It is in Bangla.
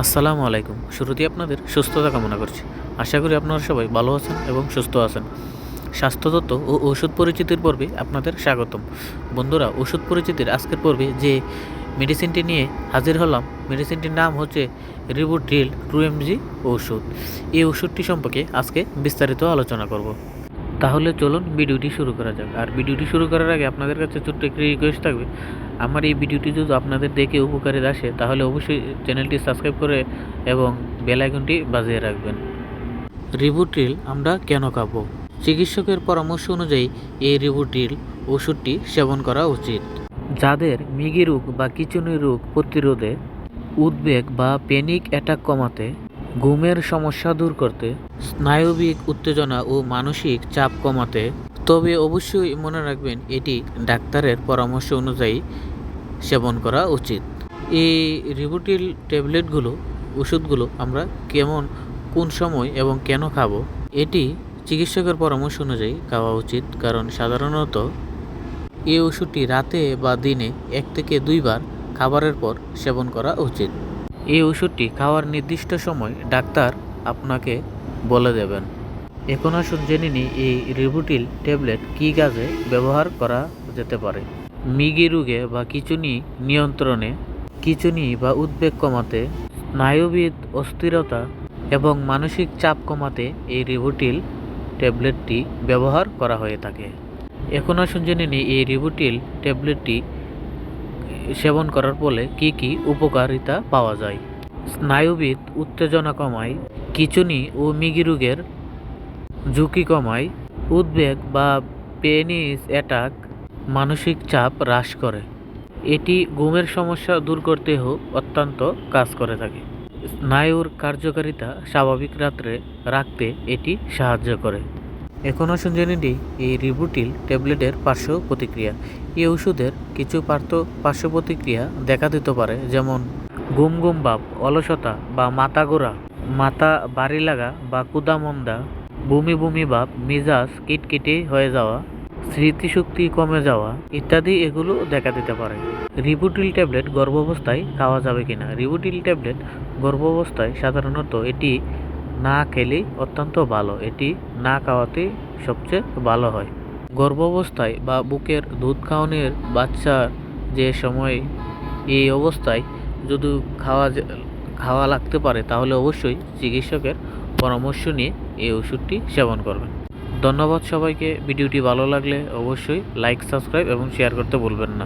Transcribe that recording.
আসসালামু আলাইকুম। শুরুতেই আপনাদের সুস্থতা কামনা করছি। আশা করি আপনারা সবাই ভালো আছেন এবং সুস্থ আছেন। স্বাস্থ্যতত্ত্ব ও ওষুধ পরিচিতির পর্বে আপনাদের স্বাগতম। বন্ধুরা, ওষুধ পরিচিতির আজকের পর্বে যে মেডিসিনটি নিয়ে হাজির হলাম, মেডিসিনটির নাম হচ্ছে রিভোট্রিল 2mg ওষুধ। এই ওষুধটি সম্পর্কে আজকে বিস্তারিত আলোচনা করব। তাহলে চলুন ভিডিওটি শুরু করা যাক। আর ভিডিওটি শুরু করার আগে আপনাদের কাছে ছোট্ট একটি রিকোয়েস্ট থাকবে, আমার এই ভিডিওটি যদি আপনাদের দেখে উপকারে আসে তাহলে অবশ্যই চ্যানেলটি সাবস্ক্রাইব করে এবং বেল আইকনটি বাজিয়ে রাখবেন। রিভোট্রিল আমরা কেন খাবো? চিকিৎসকের পরামর্শ অনুযায়ী এই রিভোট্রিল ওষুধটি সেবন করা উচিত। যাদের মৃগী রোগ বা খিঁচুনি রোগ প্রতিরোধে, উদ্বেগ বা প্যানিক অ্যাটাক কমাতে, ঘুমের সমস্যা দূর করতে, স্নায়বিক উত্তেজনা ও মানসিক চাপ কমাতে, তবে অবশ্যই মনে রাখবেন এটি ডাক্তারের পরামর্শ অনুযায়ী সেবন করা উচিত। এই রিভোট্রিল ট্যাবলেটগুলো, ওষুধগুলো আমরা কোন সময় এবং কেন খাবো, এটি চিকিৎসকের পরামর্শ অনুযায়ী খাওয়া উচিত। কারণ সাধারণত এই ওষুধটি রাতে বা দিনে 1 থেকে 2 বার খাবারের পর সেবন করা উচিত। এই ওষুধটি খাওয়ার নির্দিষ্ট সময় ডাক্তার আপনাকে বলে দেবেন। এখন আসুন জেনে নিই এই রিভোট্রিল ট্যাবলেট কী কাজে ব্যবহার করা যেতে পারে। মৃগী রোগে বা খিঁচুনি নিয়ন্ত্রণে, খিঁচুনি বা উদ্বেগ কমাতে, স্নায়ুবিক অস্থিরতা এবং মানসিক চাপ কমাতে এই রিভোট্রিল ট্যাবলেটটি ব্যবহার করা হয়ে থাকে। এখন আসুন জেনে নিই এই রিভোট্রিল ট্যাবলেটটি সেবন করার ফলে কী কী উপকারিতা পাওয়া যায়। স্নায়ুবিক উত্তেজনা কমায়, খিঁচুনি ও মৃগী রোগের ঝুঁকি কমায়, উদ্বেগ বা প্যানিক অ্যাটাক, মানসিক চাপ হ্রাস করে। এটি ঘুমের সমস্যা দূর করতেও অত্যন্ত কাজ করে থাকে। স্নায়ুর কার্যকারিতা স্বাভাবিক রাখতে এটি সাহায্য করে। এখন আসুন জেনে নিই এই রিভোট্রিল ট্যাবলেটের পার্শ্ব প্রতিক্রিয়া। এই ওষুধের কিছু পার্শ্ব প্রতিক্রিয়া দেখা দিতে পারে, যেমন ঘুম ঘুম ভাব, অলসতা বা মাথা ঘোরা, মাথা ভারী লাগা বা ক্ষুধা-মন্দা, বমি বমি ভাব, মেজাজ খিটখিটে হয়ে যাওয়া, স্মৃতিশক্তি কমে যাওয়া ইত্যাদি এগুলো দেখা দিতে পারে। রিভোট্রিল ট্যাবলেট গর্ভাবস্থায় খাওয়া যাবে কিনা? রিভোট্রিল ট্যাবলেট গর্ভাবস্থায় সাধারণত এটি না খেলেই অত্যন্ত ভালো। এটি না খাওয়াতে সবচেয়ে ভালো হয়। গর্ভাবস্থায় বা বুকের দুধ খাওয়ানোর বাচ্চার যে সময় এই অবস্থায় যদি খাওয়া লাগতে পারে তাহলে অবশ্যই চিকিৎসকের পরামর্শ নিয়ে এই ওষুধটি সেবন করবেন। ধন্যবাদ সবাইকে। ভিডিওটি ভালো লাগলে অবশ্যই লাইক, সাবস্ক্রাইব এবং শেয়ার করতে ভুলবেন না।